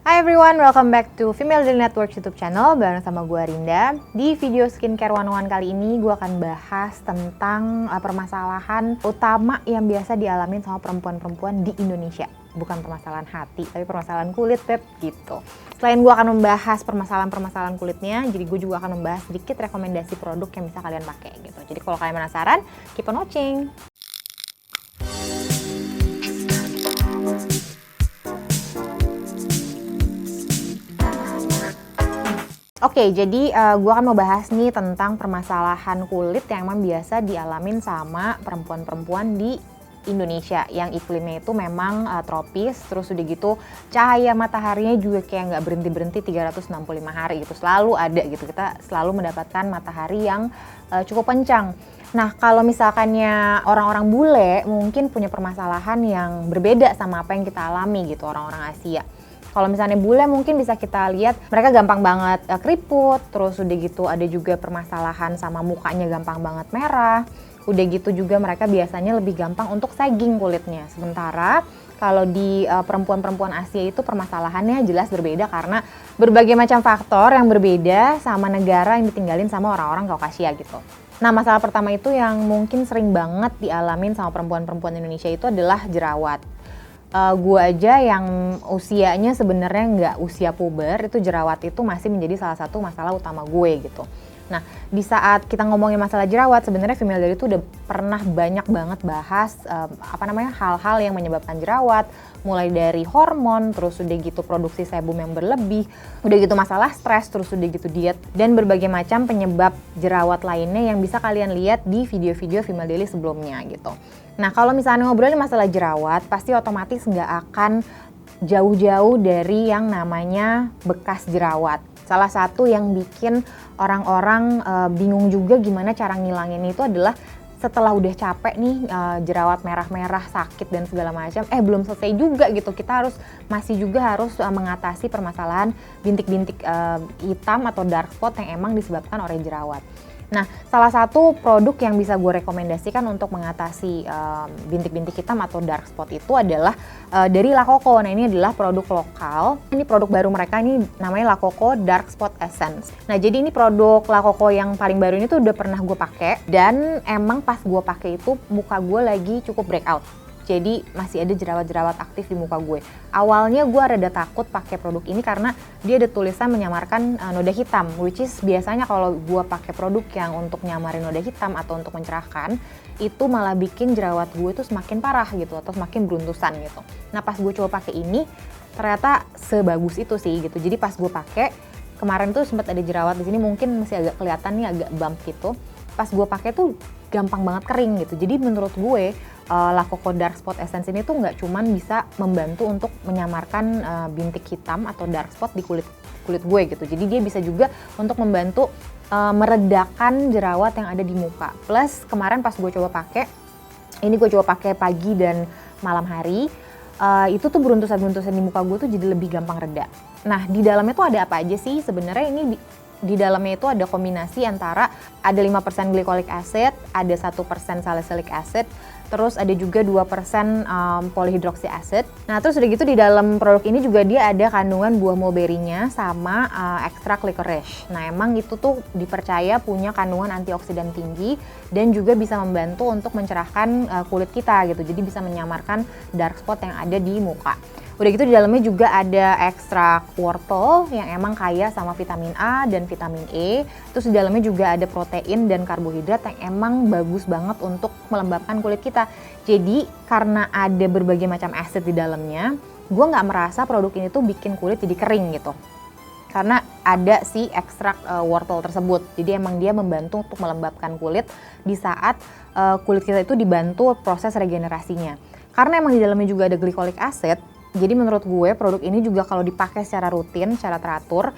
Hai everyone, welcome back to Female Daily Network YouTube channel bareng sama gue Rinda. Di video Skincare 101 kali ini gue akan bahas tentang permasalahan utama yang biasa dialamin sama perempuan-perempuan di Indonesia. Bukan permasalahan hati, tapi permasalahan kulit, Beb, gitu. Selain gue akan membahas permasalahan-permasalahan kulitnya, jadi gue juga akan membahas sedikit rekomendasi produk yang bisa kalian pakai gitu. Jadi kalau kalian penasaran, keep on watching. Oke, jadi gue akan mau bahas nih tentang permasalahan kulit yang emang biasa dialamin sama perempuan-perempuan di Indonesia yang iklimnya itu memang tropis, terus udah gitu cahaya mataharinya juga kayak nggak berhenti-berhenti 365 hari gitu, selalu ada gitu, kita selalu mendapatkan matahari yang cukup kencang. Nah, kalau misalkannya orang-orang bule mungkin punya permasalahan yang berbeda sama apa yang kita alami gitu, orang-orang Asia. Kalau misalnya bule mungkin bisa kita lihat mereka gampang banget keriput, terus udah gitu ada juga permasalahan sama mukanya gampang banget merah. Udah gitu juga mereka biasanya lebih gampang untuk sagging kulitnya. Sementara kalau di perempuan-perempuan Asia itu permasalahannya jelas berbeda karena berbagai macam faktor yang berbeda sama negara yang ditinggalin sama orang-orang Kaukasia gitu. Nah, masalah pertama itu yang mungkin sering banget dialamin sama perempuan-perempuan Indonesia itu adalah jerawat. Gue aja yang usianya sebenarnya nggak usia puber, itu jerawat itu masih menjadi salah satu masalah utama gue gitu. Nah, di saat kita ngomongin masalah jerawat, sebenarnya Female Daily itu udah pernah banyak banget bahas hal-hal yang menyebabkan jerawat, mulai dari hormon, terus udah gitu produksi sebum yang berlebih, udah gitu masalah stres, terus udah gitu diet, dan berbagai macam penyebab jerawat lainnya yang bisa kalian lihat di video-video Female Daily sebelumnya gitu. Nah, kalau misalnya ngobrolin masalah jerawat, pasti otomatis nggak akan jauh-jauh dari yang namanya bekas jerawat. Salah satu yang bikin orang-orang bingung juga gimana cara ngilangin itu adalah setelah udah capek nih jerawat merah-merah, sakit dan segala macam, belum selesai juga gitu. Kita masih juga harus mengatasi permasalahan bintik-bintik hitam atau dark spot yang emang disebabkan oleh jerawat. Nah, salah satu produk yang bisa gue rekomendasikan untuk mengatasi bintik-bintik hitam atau dark spot itu adalah dari La Coco. Nah, ini adalah produk lokal. Ini produk baru mereka, ini namanya La Coco Dark Spot Essence. Nah, jadi ini produk La Coco yang paling baru ini tuh udah pernah gue pakai, dan emang pas gue pakai itu muka gue lagi cukup breakout. Jadi masih ada jerawat-jerawat aktif di muka gue. Awalnya gue rada takut pakai produk ini karena dia ada tulisan menyamarkan noda hitam, which is biasanya kalau gue pakai produk yang untuk nyamarin noda hitam atau untuk mencerahkan, itu malah bikin jerawat gue itu semakin parah gitu atau semakin beruntusan gitu. Nah, pas gue coba pakai ini ternyata sebagus itu sih gitu. Jadi pas gue pakai kemarin tuh sempat ada jerawat di sini, mungkin masih agak kelihatan nih, agak bump gitu. Pas gue pakai tuh gampang banget kering gitu. Jadi menurut gue La Coco Dark Spot Essence ini tuh nggak cuman bisa membantu untuk menyamarkan bintik hitam atau dark spot di kulit gue gitu. Jadi dia bisa juga untuk membantu meredakan jerawat yang ada di muka. Plus kemarin pas gue coba pakai, ini gue coba pakai pagi dan malam hari, itu tuh beruntusan-beruntusan di muka gue tuh jadi lebih gampang reda. Nah, di dalamnya tuh ada apa aja sih? Sebenarnya ini di dalamnya itu ada kombinasi antara ada 5% glycolic acid, ada 1% salicylic acid, terus ada juga 2% polyhydroxy acid. Nah, terus udah gitu di dalam produk ini juga dia ada kandungan buah mulberry-nya sama ekstrak licorice. Nah, emang itu tuh dipercaya punya kandungan antioksidan tinggi dan juga bisa membantu untuk mencerahkan kulit kita gitu. Jadi bisa menyamarkan dark spot yang ada di muka. Udah gitu di dalamnya juga ada ekstrak wortel yang emang kaya sama vitamin A dan vitamin E. Terus di dalamnya juga ada protein dan karbohidrat yang emang bagus banget untuk melembabkan kulit kita. Jadi karena ada berbagai macam asid di dalamnya, gue nggak merasa produk ini tuh bikin kulit jadi kering gitu. Karena ada si ekstrak wortel tersebut. Jadi emang dia membantu untuk melembabkan kulit di saat kulit kita itu dibantu proses regenerasinya. Karena emang di dalamnya juga ada glycolic acid, jadi menurut gue produk ini juga kalau dipakai secara rutin, secara teratur,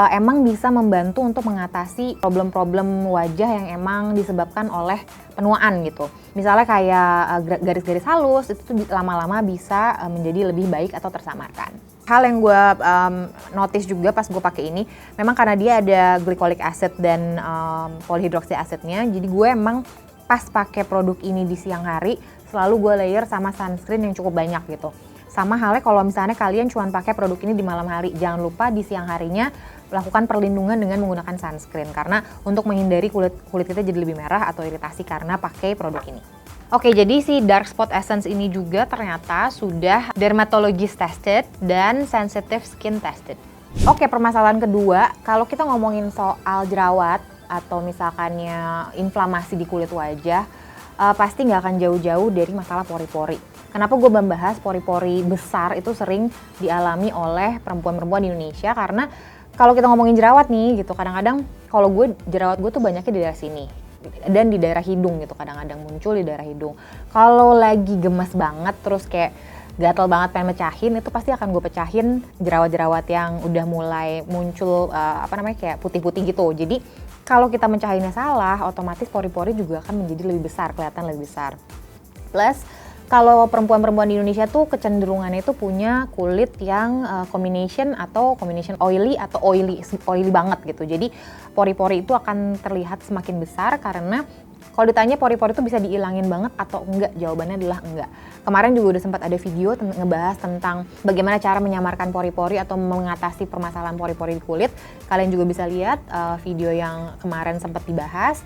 emang bisa membantu untuk mengatasi problem-problem wajah yang emang disebabkan oleh penuaan gitu. Misalnya kayak garis-garis halus, itu tuh lama-lama bisa menjadi lebih baik atau tersamarkan. Hal yang gue notice juga pas gue pakai ini, memang karena dia ada glycolic acid dan polyhydroxy acidnya, jadi gue emang pas pakai produk ini di siang hari, selalu gue layer sama sunscreen yang cukup banyak gitu. Sama halnya kalau misalnya kalian cuma pakai produk ini di malam hari, jangan lupa di siang harinya lakukan perlindungan dengan menggunakan sunscreen karena untuk menghindari kulit kita jadi lebih merah atau iritasi karena pakai produk ini. Oke, jadi si Dark Spot Essence ini juga ternyata sudah dermatologist tested dan sensitive skin tested. Oke, permasalahan kedua, kalau kita ngomongin soal jerawat atau misalkannya inflamasi di kulit wajah, pasti nggak akan jauh-jauh dari masalah pori-pori. Kenapa gue membahas pori-pori besar itu sering dialami oleh perempuan-perempuan di Indonesia? Karena kalau kita ngomongin jerawat nih gitu, kadang-kadang kalau jerawat gue tuh banyaknya di daerah sini dan di daerah hidung gitu, kadang-kadang muncul di daerah hidung. Kalau lagi gemes banget terus kayak gatel banget pengen mecahin, itu pasti akan gue pecahin jerawat-jerawat yang udah mulai muncul kayak putih-putih gitu. Jadi kalau kita mencahinnya salah, otomatis pori-pori juga akan menjadi lebih besar, kelihatan lebih besar. Plus kalau perempuan-perempuan di Indonesia tuh kecenderungannya itu punya kulit yang combination oily atau oily banget gitu. Jadi pori-pori itu akan terlihat semakin besar karena kalau ditanya pori-pori itu bisa dihilangin banget atau enggak, jawabannya adalah enggak. Kemarin juga udah sempat ada video ngebahas tentang bagaimana cara menyamarkan pori-pori atau mengatasi permasalahan pori-pori di kulit. Kalian juga bisa lihat video yang kemarin sempat dibahas.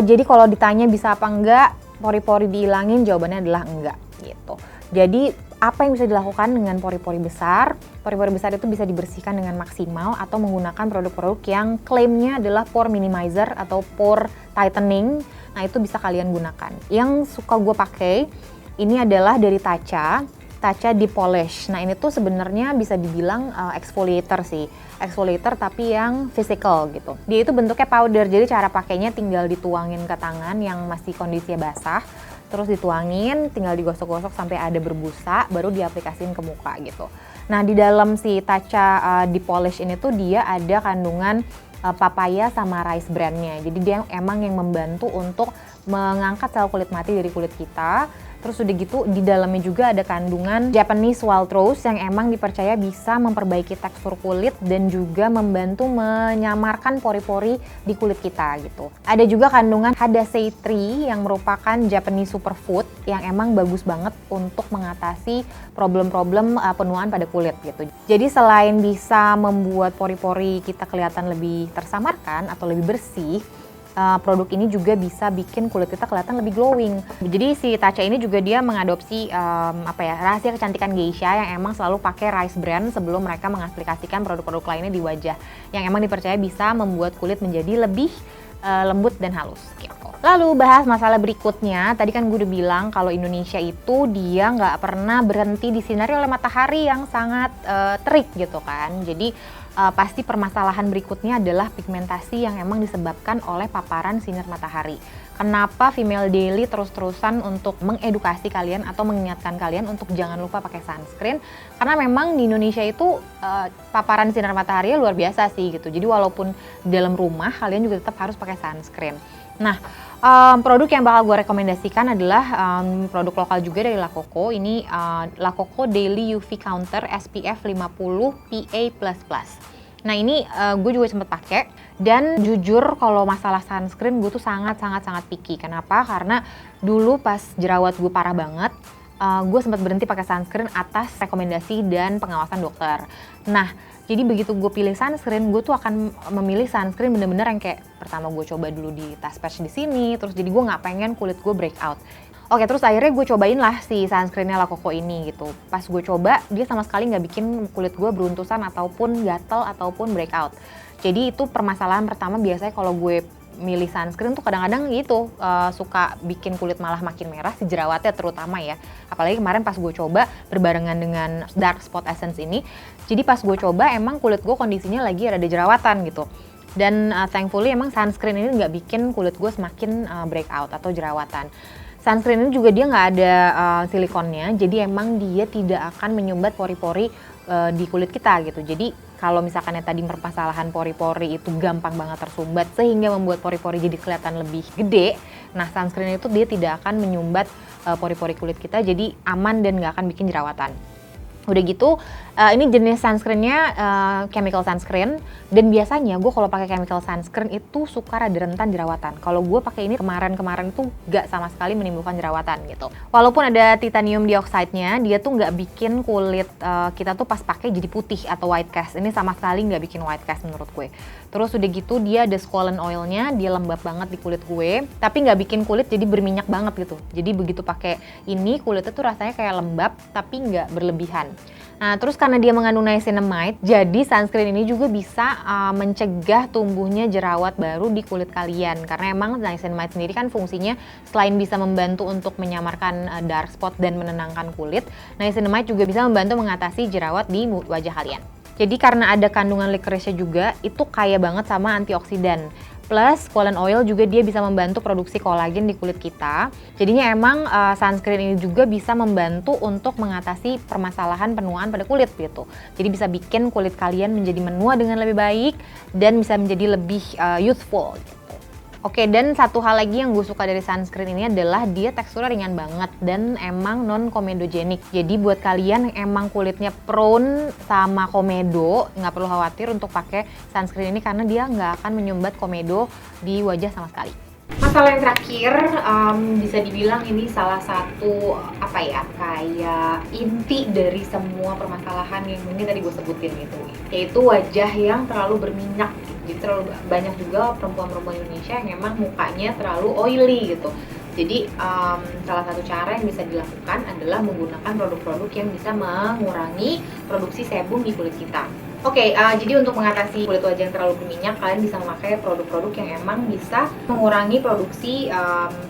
Jadi kalau ditanya bisa apa enggak pori-pori dihilangin, jawabannya adalah enggak gitu. Jadi apa yang bisa dilakukan dengan pori-pori besar? Pori-pori besar itu bisa dibersihkan dengan maksimal atau menggunakan produk-produk yang klaimnya adalah pore minimizer atau pore tightening. Nah itu bisa kalian gunakan. Yang suka gue pakai ini adalah dari Tatcha Deep Polish. Nah ini tuh sebenarnya bisa dibilang exfoliator sih, exfoliator tapi yang physical gitu. Dia itu bentuknya powder, jadi cara pakainya tinggal dituangin ke tangan yang masih kondisinya basah, terus dituangin, tinggal digosok-gosok sampai ada berbusa, baru diaplikasiin ke muka gitu. Nah di dalam si Tatcha Deep Polish ini tuh dia ada kandungan papaya sama rice bran-nya. Jadi dia emang yang membantu untuk mengangkat sel kulit mati dari kulit kita. Terus udah gitu di dalamnya juga ada kandungan Japanese wild rose yang emang dipercaya bisa memperbaiki tekstur kulit dan juga membantu menyamarkan pori-pori di kulit kita gitu. Ada juga kandungan Hadasei tree yang merupakan Japanese superfood yang emang bagus banget untuk mengatasi problem-problem penuaan pada kulit gitu. Jadi selain bisa membuat pori-pori kita kelihatan lebih tersamarkan atau lebih bersih, produk ini juga bisa bikin kulit kita kelihatan lebih glowing. Jadi si Tatcha ini juga dia mengadopsi rahasia kecantikan geisha yang emang selalu pakai rice bran sebelum mereka mengaplikasikan produk-produk lainnya di wajah yang emang dipercaya bisa membuat kulit menjadi lebih lembut dan halus gitu. Lalu bahas masalah berikutnya, tadi kan gue udah bilang kalau Indonesia itu dia nggak pernah berhenti disinari oleh matahari yang sangat terik gitu kan. Jadi pasti permasalahan berikutnya adalah pigmentasi yang emang disebabkan oleh paparan sinar matahari. Kenapa Female Daily terus-terusan untuk mengedukasi kalian atau mengingatkan kalian untuk jangan lupa pakai sunscreen? Karena memang di Indonesia itu paparan sinar matahari luar biasa sih gitu. Jadi walaupun di dalam rumah kalian juga tetap harus pakai sunscreen. Nah, produk yang bakal gue rekomendasikan adalah produk lokal juga dari La Coco. Ini La Coco Daily UV Counter SPF 50 PA++. Nah ini gue juga sempet pakai dan jujur kalau masalah sunscreen gue tuh sangat picky. Kenapa? Karena dulu pas jerawat gue parah banget, gue sempat berhenti pakai sunscreen atas rekomendasi dan pengawasan dokter. Nah jadi begitu gue pilih sunscreen, gue tuh akan memilih sunscreen bener-bener yang kayak pertama gue coba dulu di tas patch di sini, terus jadi gue nggak pengen kulit gue breakout. Oke, terus akhirnya gue cobain lah si sunscreennya La Coco ini gitu. Pas gue coba, dia sama sekali nggak bikin kulit gue beruntusan ataupun gatel ataupun breakout. Jadi itu permasalahan pertama biasanya kalau gue milih sunscreen tuh kadang-kadang gitu suka bikin kulit malah makin merah, si jerawatnya terutama ya. Apalagi kemarin pas gue coba berbarengan dengan Dark Spot Essence ini. Jadi pas gue coba emang kulit gue kondisinya lagi ada jerawatan gitu. Dan thankfully emang sunscreen ini nggak bikin kulit gue semakin breakout atau jerawatan. Sunscreen ini juga dia nggak ada silikonnya, jadi emang dia tidak akan menyumbat pori-pori di kulit kita gitu. Jadi kalau misalkan tadi permasalahan pori-pori itu gampang banget tersumbat sehingga membuat pori-pori jadi kelihatan lebih gede, nah sunscreen itu dia tidak akan menyumbat pori-pori kulit kita, jadi aman dan nggak akan bikin jerawatan. Udah gitu Ini jenis sunscreennya chemical sunscreen, dan biasanya gue kalau pakai chemical sunscreen itu suka rada rentan jerawatan. Kalau gue pakai ini kemarin itu gak sama sekali menimbulkan jerawatan gitu. Walaupun ada titanium dioxide-nya, dia tuh nggak bikin kulit kita tuh pas pakai jadi putih atau white cast. Ini sama sekali nggak bikin white cast menurut gue. Terus udah gitu dia ada squalene oil-nya, dia lembab banget di kulit gue, tapi nggak bikin kulit jadi berminyak banget gitu. Jadi begitu pakai ini kulitnya tuh rasanya kayak lembab tapi nggak berlebihan. Nah, terus karena dia mengandung niacinamide, jadi sunscreen ini juga bisa mencegah tumbuhnya jerawat baru di kulit kalian. Karena emang niacinamide sendiri kan fungsinya selain bisa membantu untuk menyamarkan dark spot dan menenangkan kulit, niacinamide juga bisa membantu mengatasi jerawat di wajah kalian. Jadi karena ada kandungan licorice juga, itu kaya banget sama antioksidan. Plus, squalene oil juga dia bisa membantu produksi kolagen di kulit kita. Jadinya emang sunscreen ini juga bisa membantu untuk mengatasi permasalahan penuaan pada kulit gitu. Jadi bisa bikin kulit kalian menjadi menua dengan lebih baik dan bisa menjadi lebih youthful gitu. Oke, dan satu hal lagi yang gue suka dari sunscreen ini adalah dia teksturnya ringan banget dan emang non komedogenik. Jadi buat kalian yang emang kulitnya prone sama komedo, nggak perlu khawatir untuk pakai sunscreen ini karena dia nggak akan menyumbat komedo di wajah sama sekali. Masalah yang terakhir, bisa dibilang ini salah satu kayak inti dari semua permasalahan yang ini tadi gue sebutin gitu, yaitu wajah yang terlalu berminyak. Jadi terlalu banyak juga perempuan-perempuan Indonesia yang memang mukanya terlalu oily gitu. Jadi salah satu cara yang bisa dilakukan adalah menggunakan produk-produk yang bisa mengurangi produksi sebum di kulit kita. Oke, jadi untuk mengatasi kulit wajah yang terlalu berminyak, kalian bisa memakai produk-produk yang emang bisa mengurangi produksi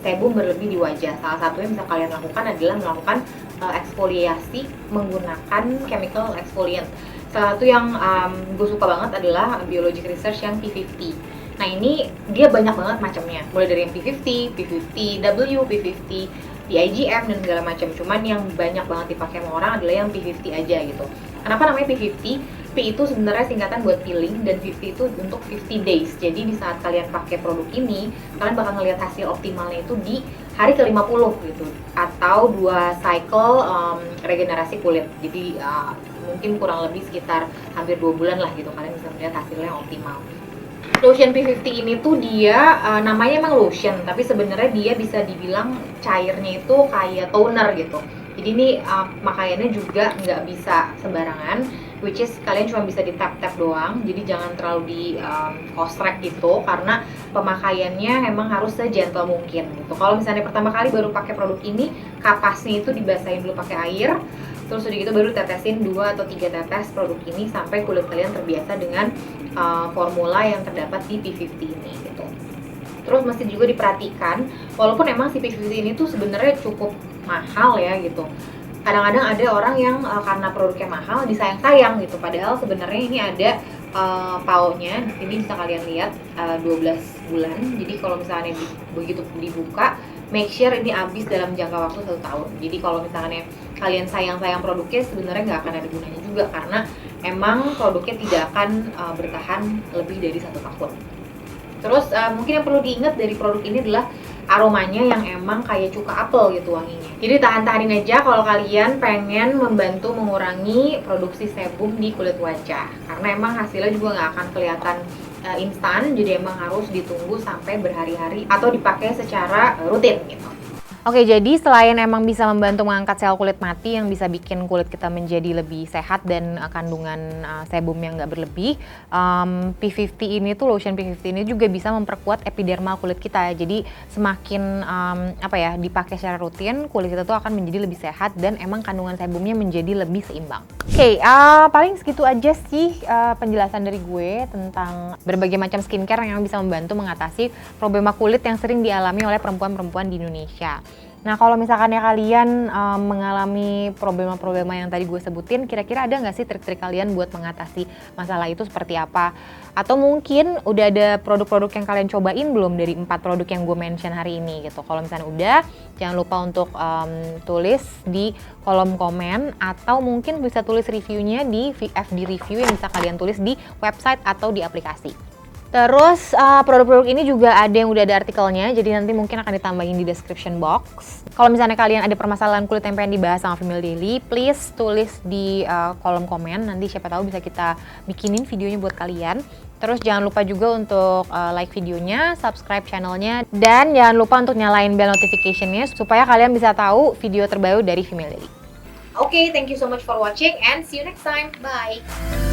sebum berlebih di wajah. Salah satunya yang bisa kalian lakukan adalah melakukan eksfoliasi menggunakan chemical exfoliant. Salah satu yang gue suka banget adalah Biologic Research yang P50. Nah ini dia banyak banget macamnya, mulai dari yang P50, P50W, P50, PIGM dan segala macam. Cuman yang banyak banget dipakai sama orang adalah yang P50 aja gitu. Kenapa namanya P50? P itu sebenarnya singkatan buat peeling dan 50 itu untuk 50 days. Jadi di saat kalian pakai produk ini, kalian bakal ngelihat hasil optimalnya itu di hari ke-50 gitu. Atau 2 cycle regenerasi kulit. Jadi mungkin kurang lebih sekitar hampir 2 bulan lah gitu, kalian bisa melihat hasilnya yang optimal. Lotion P50 ini tuh dia namanya emang lotion, tapi sebenarnya dia bisa dibilang cairnya itu kayak toner gitu. Jadi ini makaiannya juga nggak bisa sembarangan, which is kalian cuma bisa di tap-tap doang. Jadi jangan terlalu di kosrek gitu, karena pemakaiannya emang harus segentle mungkin gitu. Kalau misalnya pertama kali baru pakai produk ini, kapasnya itu dibasahin dulu pakai air, terus udah gitu baru tetesin 2 atau 3 tetes produk ini sampai kulit kalian terbiasa dengan formula yang terdapat di P50 ini gitu. Terus mesti juga diperhatikan, walaupun emang si P50 ini tuh sebenarnya cukup mahal ya gitu. Kadang-kadang ada orang yang karena produknya mahal disayang-sayang gitu. Padahal sebenarnya ini ada paunya. Di sini bisa kalian lihat 12 bulan. Jadi kalau misalnya begitu dibuka, make sure ini habis dalam jangka waktu 1 tahun. Jadi kalau misalnya kalian sayang-sayang produknya, sebenarnya nggak akan ada gunanya juga karena emang produknya tidak akan bertahan lebih dari 1 tahun. Terus mungkin yang perlu diingat dari produk ini adalah aromanya yang emang kayak cuka apel gitu wanginya. Jadi tahan-tahanin aja kalau kalian pengen membantu mengurangi produksi sebum di kulit wajah. Karena emang hasilnya juga nggak akan kelihatan instan, jadi emang harus ditunggu sampai berhari-hari atau dipakai secara rutin gitu. Oke, jadi selain emang bisa membantu mengangkat sel kulit mati yang bisa bikin kulit kita menjadi lebih sehat dan kandungan sebum yang nggak berlebih, P50 ini tuh lotion P50 ini juga bisa memperkuat epidermal kulit kita. Jadi semakin dipakai secara rutin, kulit kita tuh akan menjadi lebih sehat dan emang kandungan sebumnya menjadi lebih seimbang. Oke, paling segitu aja sih penjelasan dari gue tentang berbagai macam skincare yang bisa membantu mengatasi problema kulit yang sering dialami oleh perempuan-perempuan di Indonesia. Nah, kalau misalkan ya kalian mengalami problema-problema yang tadi gue sebutin, kira-kira ada nggak sih trik-trik kalian buat mengatasi masalah itu seperti apa? Atau mungkin udah ada produk-produk yang kalian cobain belum dari 4 produk yang gue mention hari ini gitu? Kalau misalnya udah, jangan lupa untuk tulis di kolom komen atau mungkin bisa tulis reviewnya di FD Review yang bisa kalian tulis di website atau di aplikasi. Terus produk-produk ini juga ada yang udah ada artikelnya, jadi nanti mungkin akan ditambahin di description box. Kalau misalnya kalian ada permasalahan kulit yang pengen dibahas sama Female Daily, please tulis di kolom komen, nanti siapa tahu bisa kita bikinin videonya buat kalian. Terus jangan lupa juga untuk like videonya, subscribe channelnya, dan jangan lupa untuk nyalain bell notification-nya supaya kalian bisa tahu video terbaru dari Female Daily. Okay, thank you so much for watching and see you next time. Bye!